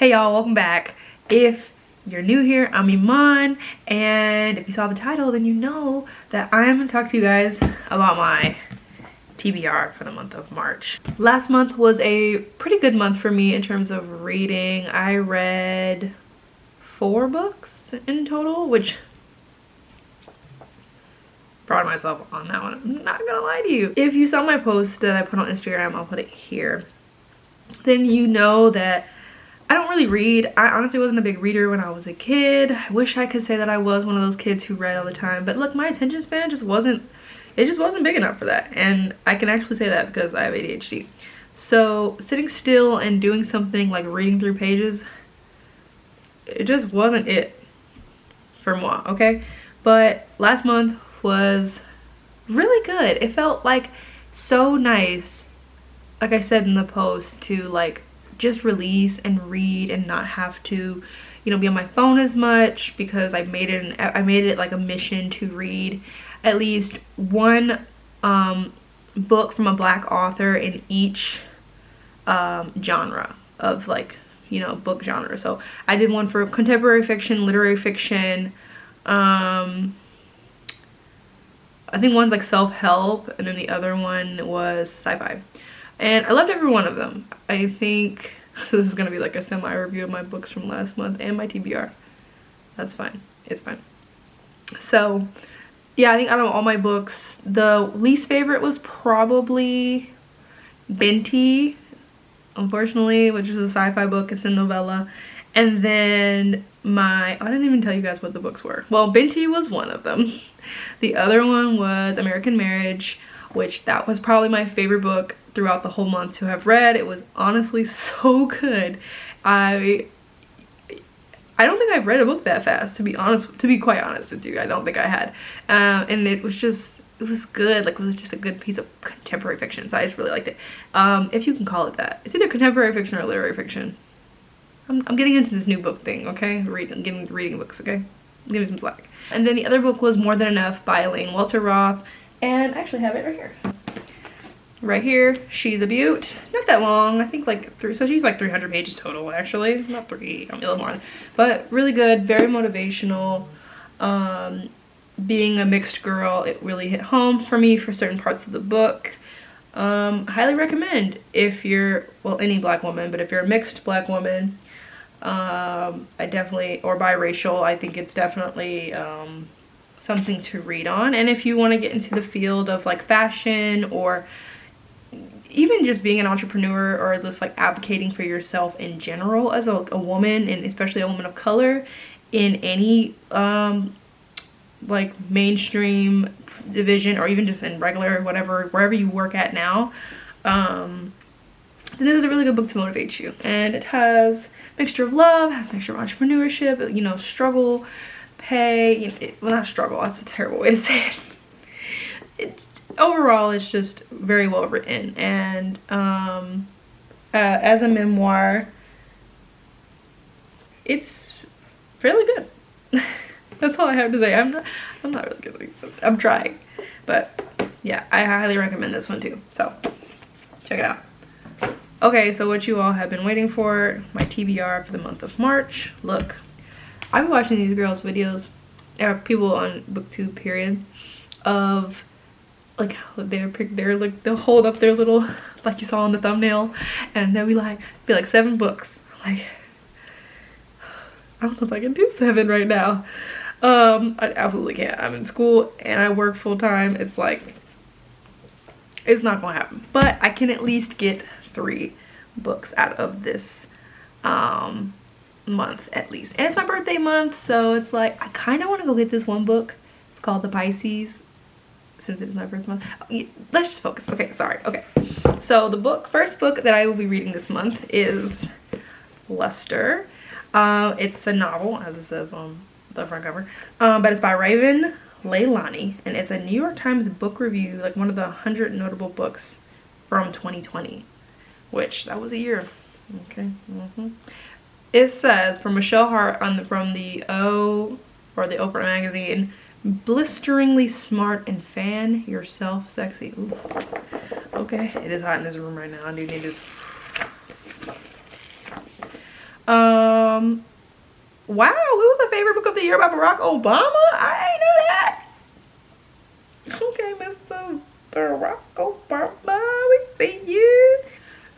Hey y'all, welcome back. If you're new here, I'm Iman, and if you saw the title, then you know that I'm gonna talk to you guys about my TBR for the month of March. Last month was a pretty good month for me in terms of reading. I read 4 books in total, which proud of myself on that one. I'm not gonna lie to you. If you saw my post that I put on Instagram, I'll put it here, then you know that I don't really read. I honestly wasn't a big reader when I was a kid. I wish I could say that I was one of those kids who read all the time, but look, my attention span just wasn't big enough for that. And I can actually say that because I have ADHD. So sitting still and doing something like reading through pages, it just wasn't it for moi, okay? But last month was really good. It felt like so nice, like I said in the post, to like just release and read and not have to, you know, be on my phone as much, because I made it like a mission to read at least one book from a Black author in each genre of, like, you know, book genre. So I did one for contemporary fiction, literary fiction, I think one's like self-help, and then the other one was sci-fi. And I loved every one of them. I think, so this is gonna be like a semi-review of my books from last month and my TBR. That's fine, it's fine. So yeah, I think out of all my books, the least favorite was probably Binti, unfortunately, which is a sci-fi book. It's a novella. And then I didn't even tell you guys what the books were. Well, Binti was one of them. The other one was American Marriage, which that was probably my favorite book throughout the whole month to have read. It was honestly so good. I don't think I've read a book that fast, to be quite honest with you. I don't think I had. And it was good. Like, it was just a good piece of contemporary fiction, so I just really liked it. If you can call it that. It's either contemporary fiction or literary fiction. I'm getting into this new book thing, okay? Reading books, okay? Give me some slack. And then the other book was More Than Enough by Elaine Welter Roth, and I actually have it right here. Right here, she's a beaut. Not that long, I think like so she's like 300 pages total, actually. Not 3, a little more. But really good, very motivational. Being a mixed girl, it really hit home for me for certain parts of the book. Highly recommend if you're, well, any Black woman, but if you're a mixed Black woman, I definitely, or biracial, I think it's definitely something to read on. And if you want to get into the field of like fashion, or even just being an entrepreneur, or just like advocating for yourself in general as a woman, and especially a woman of color in any like mainstream division, or even just in regular wherever you work at now, this is a really good book to motivate you. And it has mixture of love, has mixture of entrepreneurship, you know, struggle, pay, you know, well, not struggle, that's a terrible way to say it. Overall, it's just very well written. And as a memoir, it's fairly good. That's all I have to say. I'm not really good at this. I'm trying, but yeah, I highly recommend this one too, so check it out. Okay, so what you all have been waiting for, my TBR for the month of March. Look, I've been watching these girls' videos, people on BookTube period, of like they're like, they'll hold up their little, like you saw in the thumbnail, and they'll be like 7 books. Like, I don't know if I can do 7 right now. I absolutely can't. I'm in school and I work full-time. It's like, it's not gonna happen, but I can at least get 3 books out of this month at least. And it's my birthday month, so it's like I kind of want to go get this one book. It's called The Pisces, since it is my birthday month. Let's just focus. Okay, sorry. Okay, so the first book that I will be reading this month is Luster. It's a novel, as it says on the front cover, but it's by Raven Leilani, and it's a New York Times book review, like one of the 100 notable books from 2020, which that was a year. Okay. It says, from Michelle Hart from the Oprah magazine, blisteringly smart and fan yourself sexy. Ooh. Okay, it is hot in this room right now. I do need to Wow, it was a favorite book of the year by Barack Obama. I ain't know that. Okay, Mr. Barack Obama, we see you.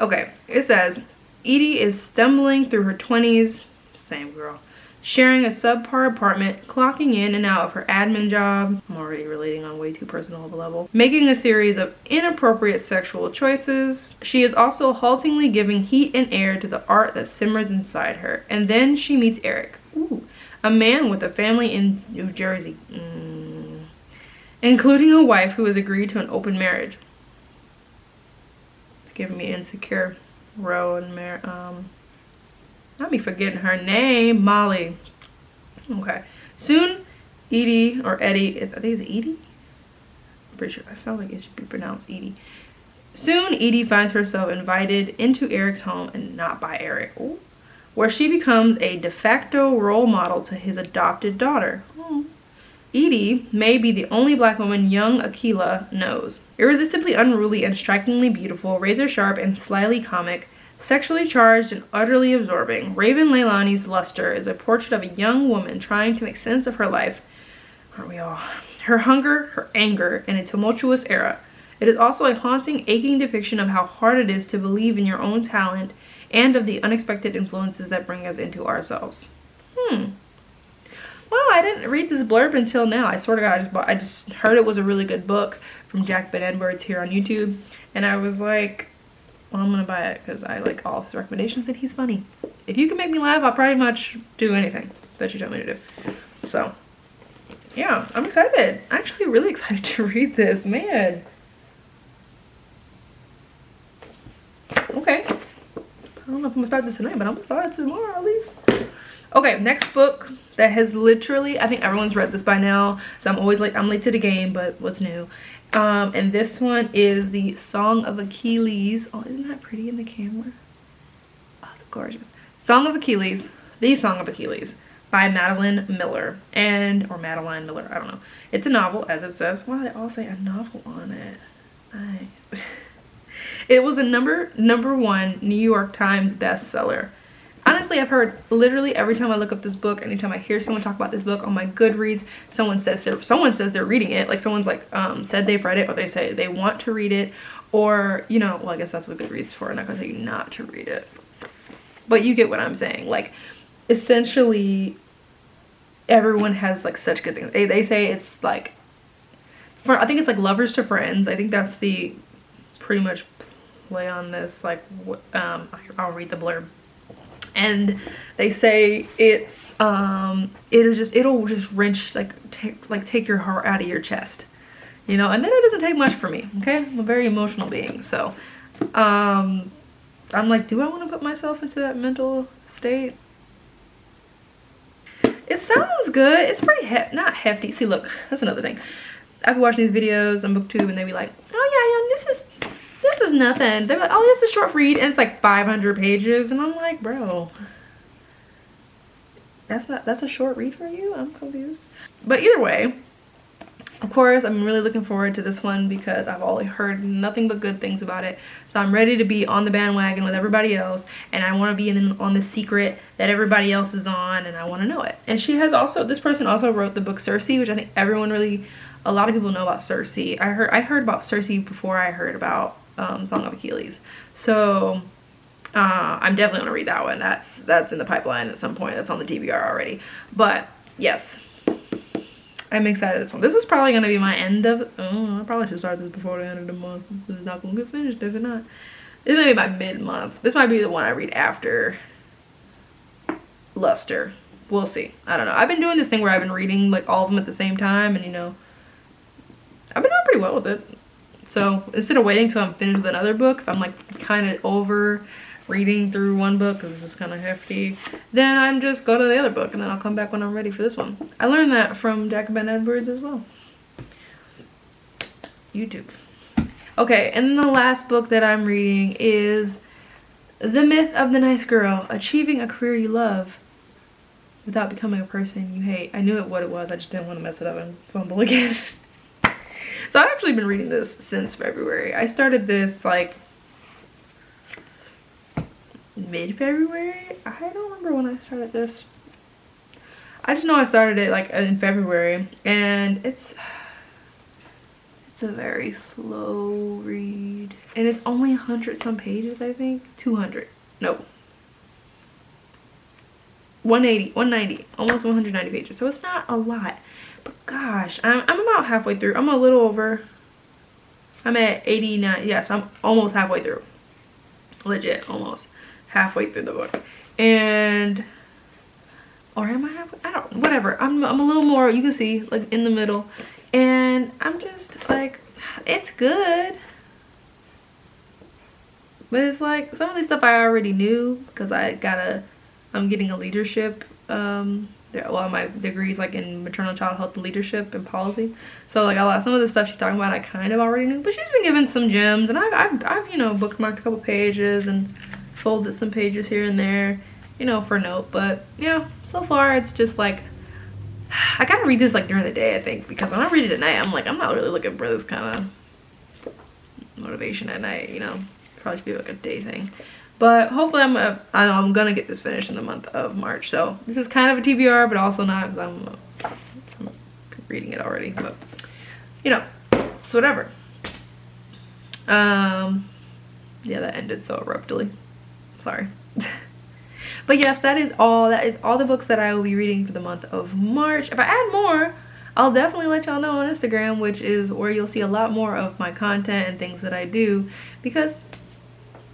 Okay, it says Edie is stumbling through her 20s, same girl, sharing a subpar apartment, clocking in and out of her admin job. I'm already relating on way too personal of a level. Making a series of inappropriate sexual choices. She is also haltingly giving heat and air to the art that simmers inside her. And then she meets Eric, ooh, a man with a family in New Jersey, including a wife who has agreed to an open marriage. It's giving me insecure. Rowan, not me forgetting her name, Molly. Okay. Soon, Edie, or Eddie, I think it's Edie? I'm pretty sure, I felt like it should be pronounced Edie. Soon, Edie finds herself invited into Eric's home, and not by Eric, ooh, where she becomes a de facto role model to his adopted daughter. Oh. Edie may be the only black woman young Achilles knows. Irresistibly unruly and strikingly beautiful, razor sharp and slyly comic, sexually charged and utterly absorbing, Raven Leilani's luster is a portrait of a young woman trying to make sense of her life, aren't we all? Her hunger, her anger, in a tumultuous era. It is also a haunting, aching depiction of how hard it is to believe in your own talent and of the unexpected influences that bring us into ourselves. Well, I didn't read this blurb until now. I swear to God, I just heard it was a really good book from Jack Ben Edwards here on YouTube. And I was like, well, I'm gonna buy it because I like all his recommendations and he's funny. If you can make me laugh, I'll pretty much do anything that you tell me to do. So, yeah, I'm excited. I'm actually really excited to read this, man. Okay. I don't know if I'm gonna start this tonight, but I'm gonna start it tomorrow at least. Okay, next book that has literally, I think everyone's read this by now, so I'm always like, I'm late to the game, but what's new? And this one is the Song of Achilles. Oh, isn't that pretty in the camera? Oh, it's gorgeous. Song of Achilles, The Song of Achilles by Madeline Miller, or Madeline Miller, I don't know. It's a novel, as it says. Why do they all say a novel on it? It was a number one New York Times bestseller. Honestly, I've heard literally every time I look up this book, anytime I hear someone talk about this book on my Goodreads, someone says they're reading it. Like someone's like said they've read it, or they say they want to read it, or you know, well, I guess that's what Goodreads is for. I'm not gonna tell you not to read it, but you get what I'm saying. Like, essentially, everyone has like such good things. They say it's like, I think it's like lovers to friends. I think that's the pretty much play on this. Like, I'll read the blurb. And they say it's it'll just wrench, take your heart out of your chest, you know. And then it doesn't take much for me, okay? I'm a very emotional being, so I'm like, do I want to put myself into that mental state? It sounds good. It's pretty not hefty. See, look, that's another thing. I've been watching these videos on BookTube and they be like, oh yeah, this is nothing. They're like, oh, this is a short read, and it's like 500 pages, and I'm like, bro, that's a short read for you? I'm confused. But either way, of course, I'm really looking forward to this one because I've only heard nothing but good things about it. So I'm ready to be on the bandwagon with everybody else, and I want to be on the secret that everybody else is on, and I want to know it. And this person also wrote the book Circe, which I think a lot of people know about Circe. I heard about Circe before I heard about Song of Achilles. So I'm definitely gonna read that one. That's in the pipeline at some point. That's on the TBR already. But yes, I'm excited this one. This is probably gonna be my end of, I probably should start this before the end of the month. This is not gonna get finished if it's not. This may be my mid-month. This might be the one I read after Luster. We'll see. I don't know. I've been doing this thing where I've been reading like all of them at the same time, and you know, I've been doing pretty well with it. So instead of waiting till I'm finished with another book, if I'm like kind of over reading through one book because this is kind of hefty, then I'm just go to the other book and then I'll come back when I'm ready for this one. I learned that from Jack Ben Edwards as well. YouTube. Okay, and then the last book that I'm reading is The Myth of the Nice Girl, Achieving a Career You Love Without Becoming a Person You Hate. I knew what it was, I just didn't want to mess it up and fumble again. So I've actually been reading this since February. I started this like mid-February. I don't remember when I started this. I just know I started it like in February, and it's a very slow read, and it's only 100 some pages. I think 200. No, 180, 190, almost 190 pages. So it's not a lot, but gosh, I'm about halfway through. I'm a little over. I'm at 89. Yes, I'm almost halfway through. Legit, almost halfway through the book. And, or am I halfway? I don't, whatever. I'm a little more, you can see, like in the middle. And I'm just like, it's good. But it's like, some of this stuff I already knew because I'm getting a leadership, well, my degree is like in maternal child health and leadership and policy. So like some of the stuff she's talking about I kind of already knew, but she's been given some gems, and I've you know, bookmarked a couple pages and folded some pages here and there, you know, for note. But yeah, so far it's just like, I gotta read this like during the day, I think, because when I read it at night, I'm like, I'm not really looking for this kind of motivation at night, you know. Probably should be like a day thing. But hopefully I'm gonna get this finished in the month of March. So this is kind of a TBR, but also not, because I'm reading it already. But you know, it's whatever. Yeah, that ended so abruptly. Sorry. But yes, that is all the books that I will be reading for the month of March. If I add more, I'll definitely let y'all know on Instagram, which is where you'll see a lot more of my content and things that I do, because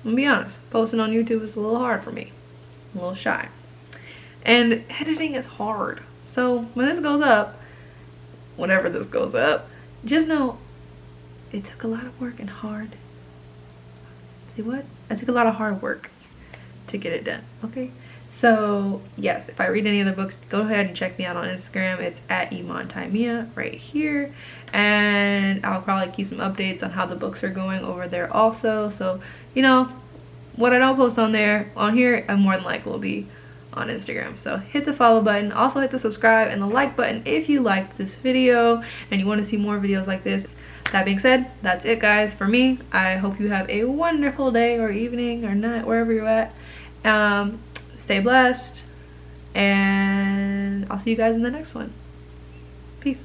I'm gonna be honest, posting on YouTube is a little hard for me. I'm a little shy. And editing is hard. So when this goes up, whenever this goes up, just know it took a lot of work and hard. See what? It took a lot of hard work to get it done, okay? So yes, if I read any of the books, go ahead and check me out on Instagram. It's at @imontaimia right here. And I'll probably keep some updates on how the books are going over there also. So, you know, what I don't post on there, on here, I more than likely will be on Instagram. So hit the follow button. Also hit the subscribe and the like button if you liked this video and you want to see more videos like this. That being said, that's it guys for me. I hope you have a wonderful day or evening or night, wherever you're at. Stay blessed, and I'll see you guys in the next one. Peace.